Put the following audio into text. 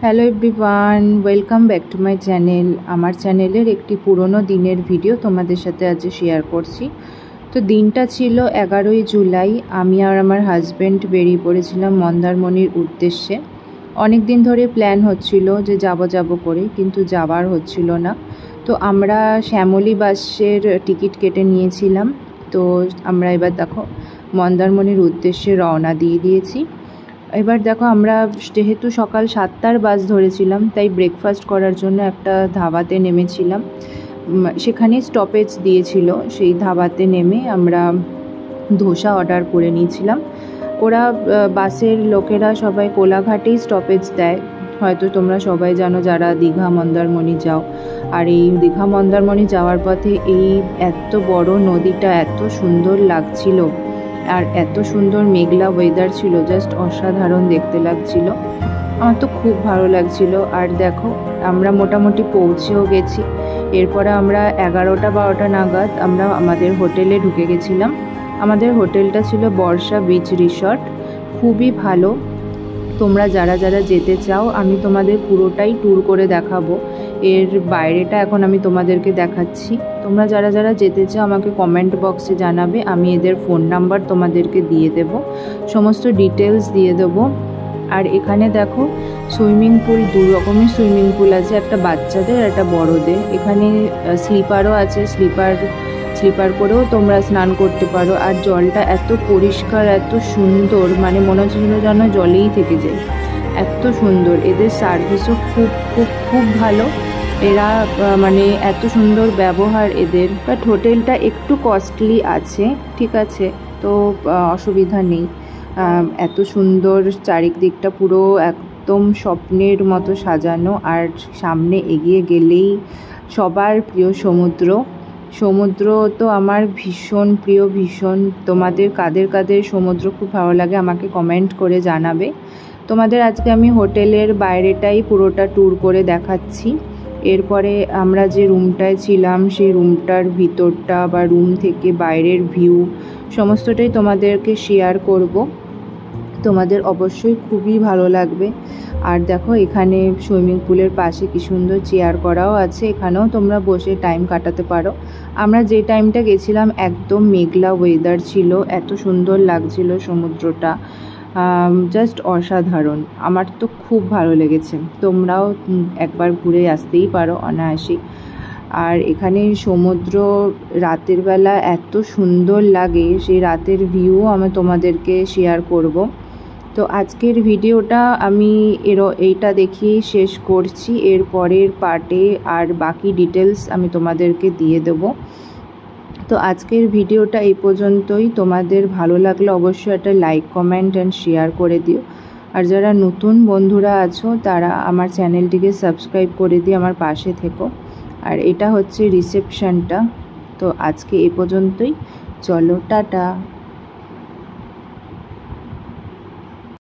Hello everyone, welcome back to my channel. আমার চ্যানেলের একটি পুরনো দিনের ভিডিও তোমাদের সাথে আজ শেয়ার করছি। তো দিনটা ছিল 11ই জুলাই। আমি আর আমার হাজব্যান্ড বেরিয়ে পড়েছিলাম মন্দারমণির উদ্দেশ্যে। অনেক দিন ধরে প্ল্যান হচ্ছিল যে যাব করে, কিন্তু যাওয়ার হচ্ছিল না। তো আমরা শ্যামলী বাসের টিকিট কেটে নিয়েছিলাম। তো আমরা এবার দেখো মন্দারমণির উদ্দেশ্যে রওনা দিয়ে দিয়েছি। এবার দেখো আমরা যেহেতু সকাল 7টার বাস ধরেছিলাম, তাই ব্রেকফাস্ট করার জন্য একটা ধাবাতে নেমেছিলাম। সেখানে স্টপেজ দিয়েছিল, সেই ধাবাতে নেমে আমরা ধোসা অর্ডার করে নিয়েছিলাম। ওরা বাসের লোকেরা সবাই কোলাঘাটেই স্টপেজ দেয়, হয়তো তোমরা সবাই জানো যারা দীঘা মন্দারমণি যাও। আর এই দীঘা মন্দারমণি যাওয়ার পথে এই এত বড় নদীটা এত সুন্দর লাগছিল, আর এত সুন্দর মেঘলা ওয়েদার ছিল, জাস্ট অসাধারণ দেখতে লাগছিল। আমার তো খুব ভালো লাগছিল। আর দেখো আমরা মোটামুটি পৌঁছেও গেছি। এরপরে আমরা 11টা-12টা নাগাদ আমরা আমাদের হোটেলে ঢুকে গেছিলাম। আমাদের হোটেলটা ছিল বর্ষা বিচ রিসর্ট, খুবই ভালো। তোমরা যারা যারা যেতে চাও আমি তোমাদের পুরোটাই ট্যুর করে দেখাবো। এর বাইরেটা এখন আমি তোমাদেরকে দেখাচ্ছি। তোমরা যারা যারা যেতে চাও আমাকে কমেন্ট বক্সে জানাবে, আমি এদের ফোন নাম্বার তোমাদেরকে দিয়ে দেব, সমস্ত ডিটেলস দিয়ে দেবো। আর এখানে দেখো সুইমিং পুল, দু রকমের সুইমিং পুল আছে, একটা বাচ্চাদের আর একটা বড়দের। এখানে স্লিপারও আছে, স্লিপার করেও তোমরা স্নান করতে পারো। আর জলটা এত পরিষ্কার, এত সুন্দর, মানে মনে হচ্ছিল যেন জলেই থেকে যায়, এত সুন্দর। এদের সার্ভিসও খুব খুব খুব ভালো। এরা মানে এত সুন্দর ব্যবহার এদের। বাট হোটেলটা একটু কস্টলি আছে, ঠিক আছে, তো অসুবিধা নেই। এত সুন্দর চারিদিকটা পুরো একদম স্বপ্নের মতো সাজানো। আর সামনে এগিয়ে গেলেই সবার প্রিয় সমুদ্র তো আমার ভীষণ প্রিয়, ভীষণ। তোমাদের কাদের কাদের সমুদ্র খুব ভালো লাগে আমাকে কমেন্ট করে জানাবে। তোমাদের আজকে আমি হোটেলের বাইরেটাই পুরোটা ট্যুর করে দেখাচ্ছি। এরপরে আমরা যে রুমটায় ছিলাম সেই রুমটার ভিতরটা বা রুম থেকে বাইরের ভিউ সমস্তটাই তোমাদেরকে শেয়ার করব। তোমাদের অবশ্যই খুবই ভালো লাগবে। আর দেখো এখানে সুইমিং পুলের পাশে কি সুন্দর চেয়ার করাও আছে, এখানেও তোমরা বসে টাইম কাটাতে পারো। আমরা যে টাইমটা গেছিলাম একদম মেঘলা ওয়েদার ছিল, এত সুন্দর লাগছিল সমুদ্রটা, জাস্ট অসাধারণ। আমার তো খুব ভালো লেগেছে, তোমরাও একবার ঘুরে আসতেই পারো অনায়াসে। আর এখানে সমুদ্র রাতের বেলা এত সুন্দর লাগে, সেই রাতের ভিউ আমি তোমাদেরকে শেয়ার করব। তো আজকের ভিডিওটা আমি এইটা দেখিয়েই শেষ করছি। এর পরের পার্টে আর বাকি ডিটেলস আমি তোমাদেরকে দিয়ে দেবো। তো আজকের ভিডিওটা এই পর্যন্তই। তোমাদের ভালো লাগলে অবশ্যই একটা লাইক, কমেন্ট অ্যান্ড শেয়ার করে দিও। আর যারা নতুন বন্ধুরা আছো তারা আমার চ্যানেলটিকে সাবস্ক্রাইব করে দিয়ে আমার পাশে থেকো। আর এটা হচ্ছে রিসেপশনটা। তো আজকে এই পর্যন্তই, চলো টাটা।